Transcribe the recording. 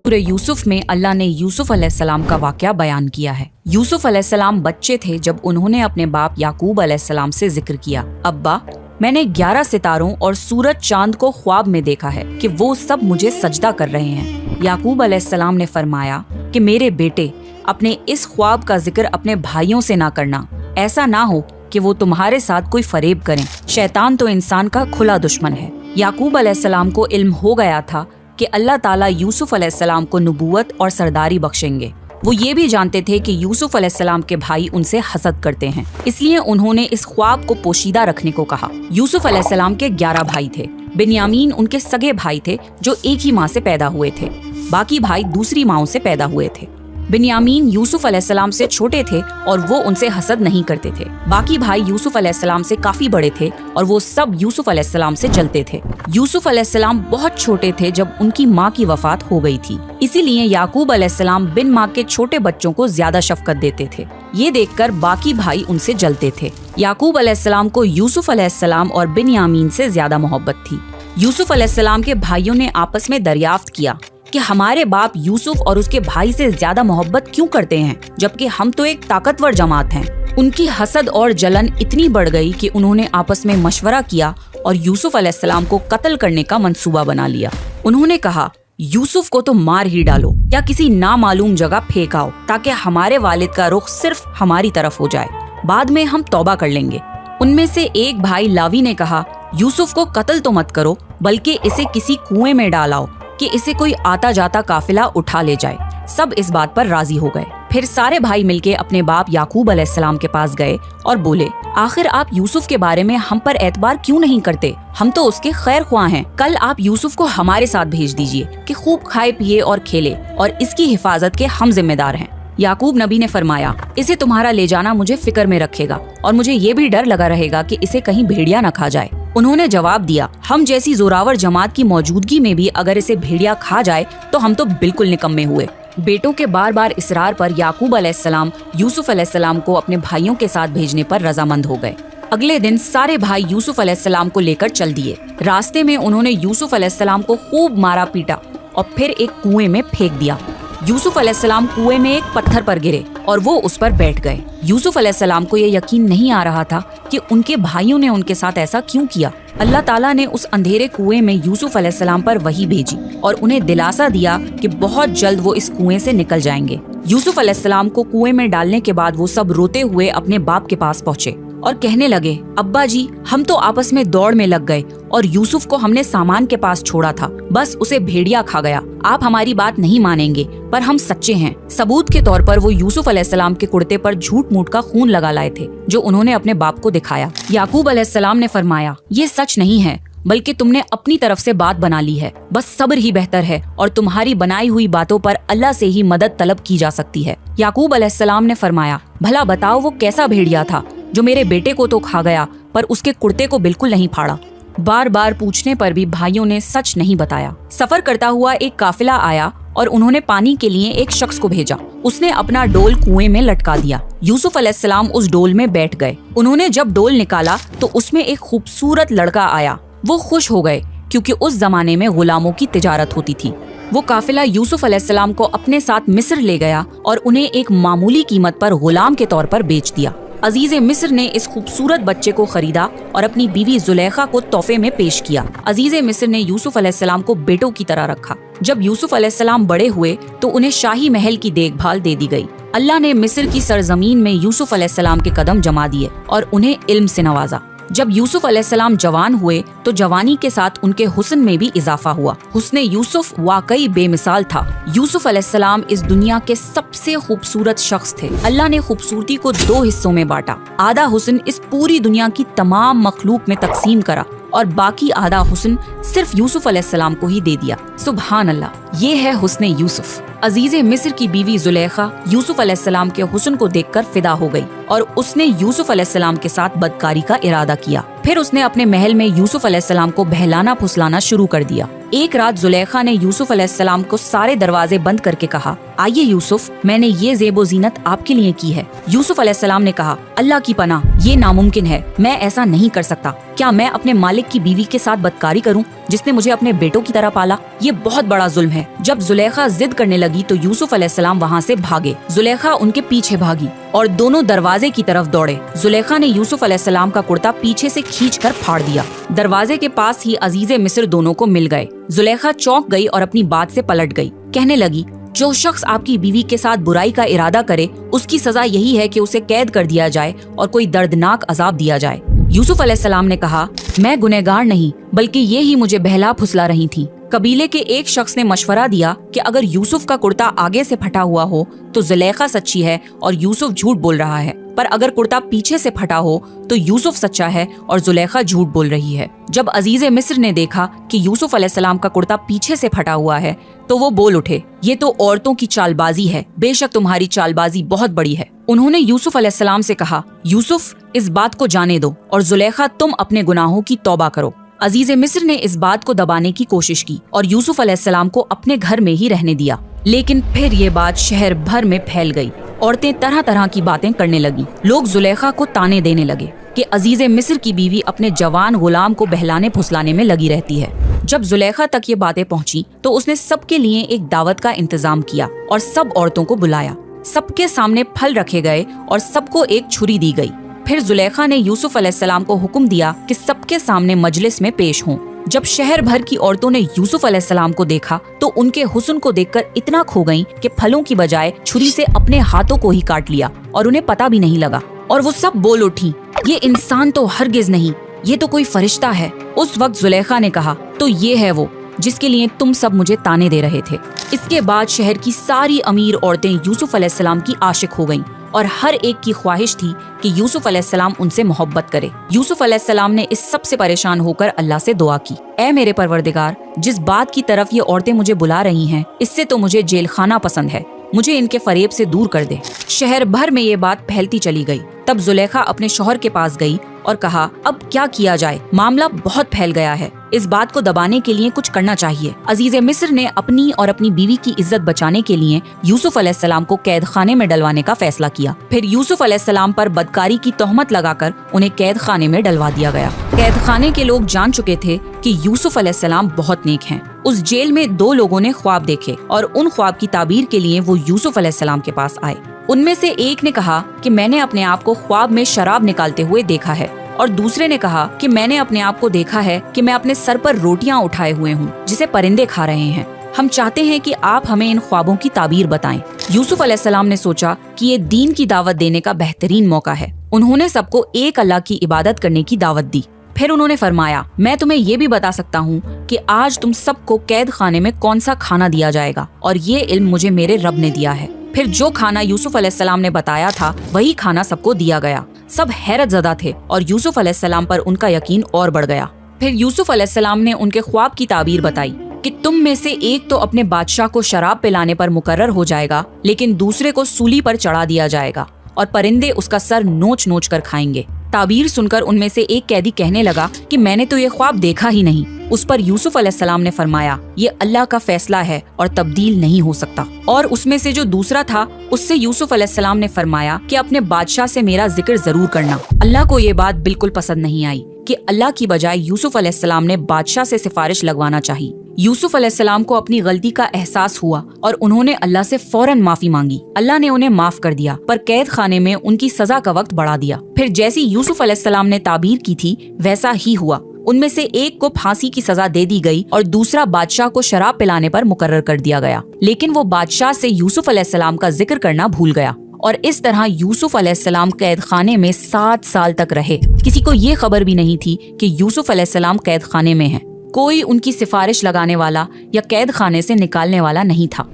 सूरह यूसुफ में अल्लाह ने यूसुफ अलैहिस्सलाम का वाक़या बयान किया है। यूसुफ अलैहिस्सलाम बच्चे थे जब उन्होंने अपने बाप याकूब अलैहिस्सलाम से जिक्र किया, अब्बा मैंने 11 सितारों और सूरज चांद को ख्वाब में देखा है कि वो सब मुझे सजदा कर रहे हैं। याकूब अलैहिस्सलाम ने फरमाया कि मेरे बेटे, अपने इस ख्वाब का जिक्र अपने भाइयों से ना करना, ऐसा ना हो कि वो तुम्हारे साथ कोई फरेब करें। शैतान तो इंसान का खुला दुश्मन है। याकूब अलैहिस्सलाम को इल्म हो गया था कि अल्लाह ताला यूसुफ अलैहिस्सलाम को नबूवत और सरदारी बख्शेंगे। वो ये भी जानते थे कि यूसुफ अलैहिस्सलाम के भाई उनसे हसद करते हैं, इसलिए उन्होंने इस ख्वाब को पोशीदा रखने को कहा। यूसुफ अलैहिस्सलाम के 11 भाई थे। बिन्यामीन उनके सगे भाई थे जो एक ही माँ से पैदा हुए थे, बाकी भाई दूसरी माँओं से पैदा हुए थे। बिन्यामीन यूसुफ अलैहिस्सलाम से छोटे थे और वो उनसे हसद नहीं करते थे। बाकी भाई यूसुफ अलैहिस्सलाम से काफी बड़े थे और वो सब यूसुफ अलैहिस्सलाम से जलते थे। यूसुफ अलैहिस्सलाम बहुत छोटे थे जब उनकी माँ की वफात हो गई थी, इसीलिए याकूब अलैहिस्सलाम बिन माँ के छोटे बच्चों को ज्यादा शफकत देते थे। ये देखकर बाकी भाई उनसे जलते थे। याकूब अलैहिस्सलाम को यूसुफ अलैहिस्सलाम और बिन्यामीन से ज्यादा मोहब्बत थी। यूसुफ अलैहिस्सलाम के भाइयों ने आपस में दरियाफ्त किया कि हमारे बाप यूसुफ और उसके भाई से ज्यादा मोहब्बत क्यों करते हैं, जबकि हम तो एक ताकतवर जमात हैं। उनकी हसद और जलन इतनी बढ़ गई कि उन्होंने आपस में मशवरा किया और यूसुफ अलैहिस्सलाम को कत्ल करने का मंसूबा बना लिया। उन्होंने कहा, यूसुफ को तो मार ही डालो या किसी नामालूम जगह फेंक आओ ताकि हमारे वालिद का रुख सिर्फ हमारी तरफ हो जाए, बाद में हम तौबा कर लेंगे। उनमें से एक भाई लावी ने कहा, यूसुफ को कत्ल तो मत करो, बल्कि इसे किसी कुएं में डालाओ कि इसे कोई आता जाता काफिला उठा ले जाए। सब इस बात पर राजी हो गए। फिर सारे भाई मिलके अपने बाप याकूब अलैहिस्सलाम के पास गए और बोले, आखिर आप यूसुफ के बारे में हम पर एतबार क्यों नहीं करते? हम तो उसके खैर ख्वाह हैं। कल आप यूसुफ को हमारे साथ भेज दीजिए कि खूब खाए पिए और खेले, और इसकी हिफाजत के हम जिम्मेदार हैं। याकूब नबी ने फरमाया, इसे तुम्हारा ले जाना मुझे फिक्र में रखेगा और मुझे ये भी डर लगा रहेगा कि इसे कहीं भेड़िया न खा जाए। उन्होंने जवाब दिया, हम जैसी जोरावर जमात की मौजूदगी में भी अगर इसे भेड़िया खा जाए तो हम तो बिल्कुल निकम्मे हुए। बेटों के बार बार इसरार पर याकूब अलैहिस्सलाम यूसुफ अलैहिस्सलाम को अपने भाइयों के साथ भेजने पर रजामंद हो गए। अगले दिन सारे भाई यूसुफ अलैहिस्सलाम को लेकर चल दिए। रास्ते में उन्होंने यूसुफ अलैहिस्सलाम को खूब मारा पीटा और फिर एक कुएं में फेंक दिया। यूसुफ अलैहिस्सलाम कुएं में एक पत्थर पर गिरे और वो उस पर बैठ गए। यूसुफ अलैहिस्सलाम को ये यकीन नहीं आ रहा था कि उनके भाइयों ने उनके साथ ऐसा क्यों किया। अल्लाह ताला ने उस अंधेरे कुएं में यूसुफ अलैहिस्सलाम पर वही भेजी और उन्हें दिलासा दिया कि बहुत जल्द वो इस कुएं से निकल जाएंगे। यूसुफ अलैहिस्सलाम को कुएं में डालने के बाद वो सब रोते हुए अपने बाप के पास पहुँचे और कहने लगे, अब्बा जी, हम तो आपस में दौड़ में लग गए और यूसुफ को हमने सामान के पास छोड़ा था, बस उसे भेड़िया खा गया। आप हमारी बात नहीं मानेंगे पर हम सच्चे हैं। सबूत के तौर पर वो यूसुफ अलैहिस्सलाम के कुर्ते पर झूठ मूठ का खून लगा लाए थे जो उन्होंने अपने बाप को दिखाया। याकूब अलैहिस्सलाम ने फरमाया, ये सच नहीं है, बल्कि तुमने अपनी तरफ से बात बना ली है। बस सब्र ही बेहतर है और तुम्हारी बनाई हुई बातों पर अल्लाह से ही मदद तलब की जा सकती है। याकूब अलैहिस्सलाम ने फरमाया, भला बताओ वो कैसा भेड़िया था जो मेरे बेटे को तो खा गया पर उसके कुर्ते को बिल्कुल नहीं फाड़ा। बार बार पूछने पर भी भाइयों ने सच नहीं बताया। सफर करता हुआ एक काफिला आया और उन्होंने पानी के लिए एक शख्स को भेजा। उसने अपना डोल कुएं में लटका दिया। यूसुफ अलैहिस्सलाम उस डोल में बैठ गए। उन्होंने जब डोल निकाला तो उसमें एक खूबसूरत लड़का आया। वो खुश हो गए क्योंकि उस जमाने में गुलामों की तिजारत होती थी। वो काफिला यूसुफ अलैहिस्सलाम को अपने साथ मिस्र ले गया और उन्हें एक मामूली कीमत पर गुलाम के तौर पर बेच दिया। अजीज़े मिस्र ने इस खूबसूरत बच्चे को खरीदा और अपनी बीवी जुलेखा को तोहफे में पेश किया। अजीज़े मिस्र ने यूसुफ अलैहिस्सलाम को बेटों की तरह रखा। जब यूसुफ अलैहिस्सलाम बड़े हुए तो उन्हें शाही महल की देखभाल दे दी गई। अल्लाह ने मिस्र की सरजमीन में यूसुफ अलैहिस्सलाम के कदम जमा दिए और उन्हें इल्म से नवाजा। जब यूसुफ अलैहिस्सलाम जवान हुए तो जवानी के साथ उनके हुस्न में भी इजाफा हुआ। हुस्ने यूसुफ वाकई बेमिसाल था। यूसुफ अलैहिस्सलाम इस दुनिया के सबसे खूबसूरत शख्स थे। अल्लाह ने खूबसूरती को 2 हिस्सों में बांटा। आधा हुस्न इस पूरी दुनिया की तमाम मखलूक में तकसीम करा और बाकी आधा हुस्न सिर्फ यूसुफ अलैहिस्सलाम को ही दे दिया। सुभान अल्लाह, ये है हुस्ने यूसुफ। अजीज़े मिस्र की बीवी जुलेखा यूसुफ अलैहिस्सलाम के हुस्न को देखकर फिदा हो गई और उसने यूसुफ अलैहिस्सलाम के साथ बदकारी का इरादा किया। फिर उसने अपने महल में यूसुफ अलैहिस्सलाम को बहलाना फुसलाना शुरू कर दिया। एक रात जुलेखा ने यूसुफ अलैहिस्सलाम को सारे दरवाजे बंद करके कहा, आइए यूसुफ, मैंने ये ज़ेबो ज़ीनत आपके लिए की है। यूसुफ अलैहिस्सलाम ने कहा, अल्लाह की पनाह, ये नामुमकिन है, मैं ऐसा नहीं कर सकता। क्या मैं अपने मालिक की बीवी के साथ बदकारी करूं, जिसने मुझे अपने बेटों की तरह पाला? ये बहुत बड़ा जुल्म है। जब जुलेखा जिद करने लगी तो यूसुफ अलैहिस्सलाम वहाँ से भागे। जुलेखा उनके पीछे भागी और दोनों दरवाजे की तरफ दौड़े। जुलेखा ने यूसुफ अलैहिस्सलाम का कुर्ता पीछे से खींचकर फाड़ दिया। दरवाजे के पास ही अजीज़े मिस्र दोनों को मिल गए। जुलेखा चौंक गई और अपनी बात से पलट गई। कहने लगी, जो शख्स आपकी बीवी के साथ बुराई का इरादा करे, उसकी सजा यही है कि उसे कैद कर दिया जाए और कोई दर्दनाक अजाब दिया जाए। यूसुफ अलैहिस्सलाम ने कहा, मैं गुनहगार नहीं, बल्कि ये ही मुझे बहला फुसला रही थी। कबीले के एक शख्स ने मशवरा दिया कि अगर यूसुफ का कुर्ता आगे से फटा हुआ हो तो जुलेखा सच्ची है और यूसुफ झूठ बोल रहा है, पर अगर कुर्ता पीछे से फटा हो तो यूसुफ सच्चा है और जुलेखा झूठ बोल रही है। जब अजीज़े मिस्र ने देखा कि यूसुफ अलैहिस्सलाम का कुर्ता पीछे से फटा हुआ है तो वो बोल उठे, ये तो औरतों की चालबाजी है, बेशक तुम्हारी चालबाजी बहुत बड़ी है। उन्होंने यूसुफ अलैहिस्सलाम से कहा, यूसुफ, इस बात को जाने दो और जुलेखा, तुम अपने गुनाहों की तौबा करो। अजीज़े मिस्र ने इस बात को दबाने की कोशिश की और यूसुफ अलैहिस्सलाम को अपने घर में ही रहने दिया। लेकिन फिर ये बात शहर भर में फैल गई। औरतें तरह तरह की बातें करने लगी। लोग जुलेखा को ताने देने लगे कि अजीज़े मिस्र की बीवी अपने जवान गुलाम को बहलाने फुसलाने में लगी रहती है। जब जुलेखा तक ये बातें पहुंची तो उसने सबके लिए एक दावत का इंतजाम किया और सब औरतों को बुलाया। सबके सामने फल रखे गए और सबको एक छुरी दी गई। फिर जुलेखा ने यूसुफ अलैहिस्सलाम को हुक्म दिया कि सबके सामने मजलिस में पेश हों। जब शहर भर की औरतों ने यूसुफ अलैहिस्सलाम को देखा तो उनके हुस्न को देखकर इतना खो गईं कि फलों की बजाय छुरी से अपने हाथों को ही काट लिया और उन्हें पता भी नहीं लगा। और वो सब बोल उठी, ये इंसान तो हरगिज नहीं, ये तो कोई फरिश्ता है। उस वक्त जुलेखा ने कहा, तो ये है वो जिसके लिए तुम सब मुझे ताने दे रहे थे। इसके बाद शहर की सारी अमीर औरतें यूसुफ अलैहिस्सलाम की आशिक हो गईं और हर एक की ख्वाहिश थी कि यूसुफ अलैहिस्सलाम उनसे मोहब्बत करे। यूसुफ अलैहिस्सलाम ने इस सब से परेशान होकर अल्लाह से दुआ की, ऐ मेरे परवरदिगार, जिस बात की तरफ ये औरतें मुझे बुला रही हैं, इससे तो मुझे जेल खाना पसंद है, मुझे इनके फरेब से दूर कर दे। शहर भर में ये बात फैलती चली गई। तब जुलेखा अपने शौहर के पास गई और कहा, अब क्या किया जाए, मामला बहुत फैल गया है, इस बात को दबाने के लिए कुछ करना चाहिए। अजीज़े मिस्र ने अपनी और अपनी बीवी की इज्जत बचाने के लिए यूसुफ अलैहिस्सलाम को कैद खाने में डलवाने का फैसला किया। फिर यूसुफ अलैहिस्सलाम पर बदकारी की तोहमत लगाकर उन्हें कैद खाने में डलवा दिया गया। कैद खाने के लोग जान चुके थे कि यूसुफ अलैहिस्सलाम बहुत नेक हैं। उस जेल में दो लोगों ने ख्वाब देखे और उन ख्वाब की ताबीर के लिए वो यूसुफ अलैहिस्सलाम के पास आए। उनमें से एक ने कहा कि मैंने अपने आप को ख्वाब में शराब निकालते हुए देखा है, और दूसरे ने कहा कि मैंने अपने आप को देखा है कि मैं अपने सर पर रोटियां उठाए हुए हूँ जिसे परिंदे खा रहे हैं। हम चाहते हैं कि आप हमें इन ख्वाबों की ताबीर बताएं। यूसुफ अलैहिस्सलाम ने सोचा कि ये दीन की दावत देने का बेहतरीन मौका है। उन्होंने सबको एक अल्लाह की इबादत करने की दावत दी। फिर उन्होंने फरमाया, मैं तुम्हें ये भी बता सकता हूँ कि आज तुम सबको कैद खाने में कौन सा खाना दिया जाएगा, और ये इल्म मुझे मेरे रब ने दिया है। फिर जो खाना यूसुफ अलैहिस्सलाम ने बताया था वही खाना सबको दिया गया। सब हैरत ज़दा थे और यूसुफ अलैहिस्सलाम पर उनका यकीन और बढ़ गया। फिर यूसुफ अलैहिस्सलाम ने उनके ख्वाब की ताबीर बताई कि तुम में से एक तो अपने बादशाह को शराब पिलाने पर मुकर्रर हो जाएगा, लेकिन दूसरे को सूली पर चढ़ा दिया जाएगा और परिंदे उसका सर नोच नोच कर खाएंगे। ताबीर सुनकर उनमें से एक कैदी कहने लगा कि मैंने तो ये ख्वाब देखा ही नहीं। उस पर यूसुफ अलैहिस्सलाम ने फरमाया, ये अल्लाह का फैसला है और तब्दील नहीं हो सकता। और उसमें से जो दूसरा था उससे यूसुफ अलैहिस्सलाम ने फरमाया कि अपने बादशाह से मेरा जिक्र जरूर करना। अल्लाह को ये बात बिल्कुल पसंद नहीं आई कि अल्लाह की बजाय यूसुफ अलैहिस्सलाम ने बादशाह से सिफारिश लगवाना चाहिए। यूसुफ अलैहिस्सलाम को अपनी गलती का एहसास हुआ और उन्होंने अल्लाह से फौरन माफी मांगी। अल्लाह ने उन्हें माफ कर दिया, पर कैद खाने में उनकी सजा का वक्त बढ़ा दिया। फिर जैसी यूसुफ अलैहिस्सलाम ने ताबीर की थी वैसा ही हुआ। उनमें से एक को फांसी की सजा दे दी गई और दूसरा बादशाह को शराब पिलाने पर मुकर्रर कर दिया गया। लेकिन वो बादशाह से यूसुफ अलैहिस्सलाम का जिक्र करना भूल गया और इस तरह यूसुफ अलैहिस्सलाम कैद खाने में 7 साल तक रहे। किसी को ये खबर भी नहीं थी कि यूसुफ अलैहिस्सलाम कैद खाने में है। कोई उनकी सिफारिश लगाने वाला या कैद खाने से निकालने वाला नहीं था।